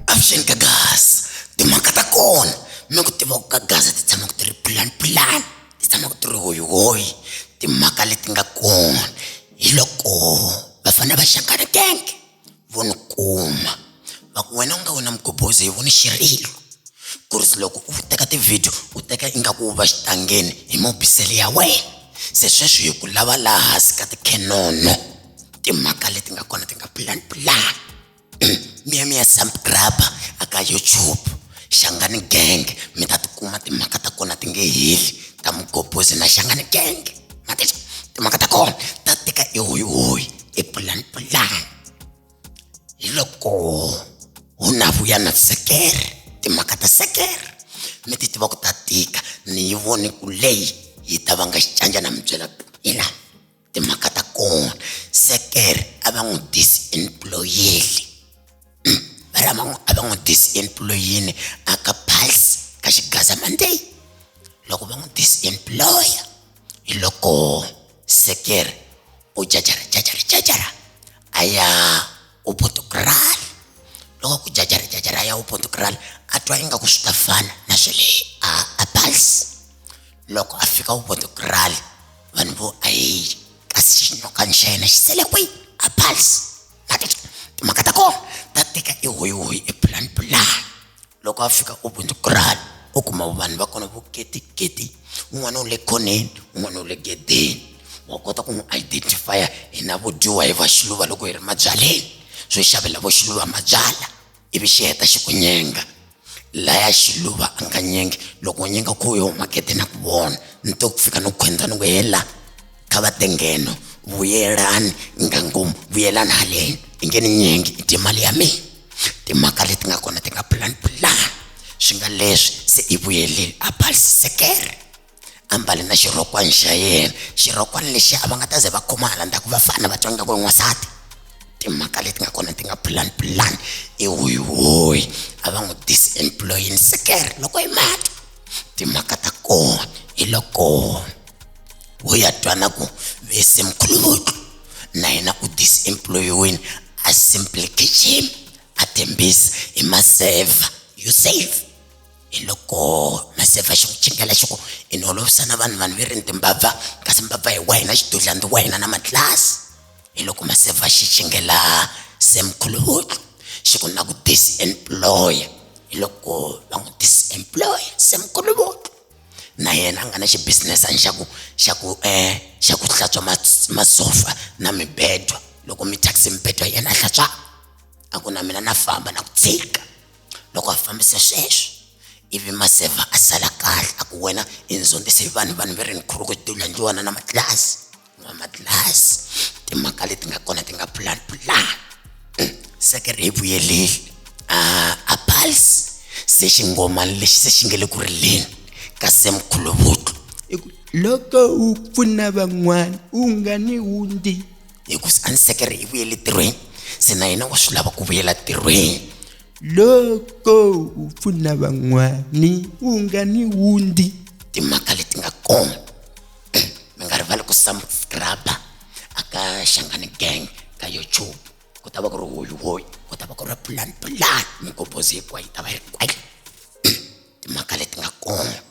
Afshin kagas, timakata kon. Mekuti mo kagasa titsama kutri plan. Titsama kutri hoy. Timakali tinga kon. Iloko, bafana bashakana tank. Vonu kuma. Bakwena unga mkobozi voni shirilo. Kursi loko uteka ti video, uteka inga kuva xitangeni hi mobiseli ya wena. Se sweswo hi ku lava laha hansi ka tikenono. Timhaka leti nga kona ti nga plan. Mia subscribe aka YouTube Shangani Gang mi ta tikuma timhaka ta kona ti nge heli ta mgobozi na Shangani Gang. Mati timhaka ta kona ta tika hoyi e plan. Hiloko unavuya na sekere timhaka ta sekere mi ti tiva ku ta tika ni yi voni ku leyi yi ta va nga xicanja na mi byela ina timhaka ta kona sekere a va n'wi disemployeli abang disemployee aka pulse ka xigaza Monday loko va n'wi disemployer hiloko sekere u jajara aya u Portugal loko ku jajara aya u Portugal atwa inga ku swi ta fana na swele a pulse loko a fika u Portugal vanhu vo ayi kasi xinokani xa yena xi sele kwihi a pulse timhaka ta kona ta tika hoyi e plan. Loko a fika u Portugal u kuma vanhu va kona vo keti un'wana u le khoneni un'wana u le gedeni wa kota ku n'wi identifya hi na vo dyiwa hi va xiluva loko hi ri mabyaleni swo xavela vo xiluva mabyala ivi xi heta xi ku nyenga laya xiluva a nga nyengi loko nyenga ku yo makete na ku vona ni to ku fika no khwenda ni ku hela ka va tengeno vuyelani ngangomu vuyelani haleni ingeni nyengi i timali ya mina timhaka leti nga kona ti nga plan swi nga leswi se i vuyelile a pulse sekere ambale na xirhokwani xa yena xirhokwani lexi a va nga ta ze va khoma hala ndzhaku vafana va twa ingaku n'wansati timhaka leti nga kona ti nga plan i hoyi a va n'wi disemployini sekere loko hi mati timhaka ta kona hi loko wo ya twana ku vese mkhulubutu na yena u disemployiwini a simplification a tembisa hi maseva you save hiloko maseva xi ku chingela xi ku i olovisa na vanhu ve rini timbabva kasi mbabva hi wena xidudlandi wena na matlasi hiloko maseva xi chingela semkhulubutu xi ku na ku disemployer hiloko va n'wi disemployer semkhulubutu na yena a nga na xibusinessani xa ku hlantswa masofa na mibedwa loko mi taxi mibedwa yena a hlantswa a ku na mina na famba na ku tshika loko a fambisa sweswo ivi maseva a sala kahle a ku wena i ndzondzise vanhu ve rini khuruku tidudlandziwana na matlasi timhaka leti nga kona ti nga plan sekere hi vuyelile a pulse se xingoma lexi se xi nge le ku rileni ka semkhulubutu loko u pfuna van'wana u nga ni wundi hikuva a ni sekere hi vuyele tirhweni se na yena wa swi lava ku vuyela tirhweni loko u pfuna van'wani u nga ni wundi timhaka leti nga kona mi nga rivali ku subscribe aka Shangani Gang ka YouTube ku ta va ku ri hoyi ku ta va ku ri plan mikobozi hinkwayo yi ta va yi ri kwale timhaka leti nga kona.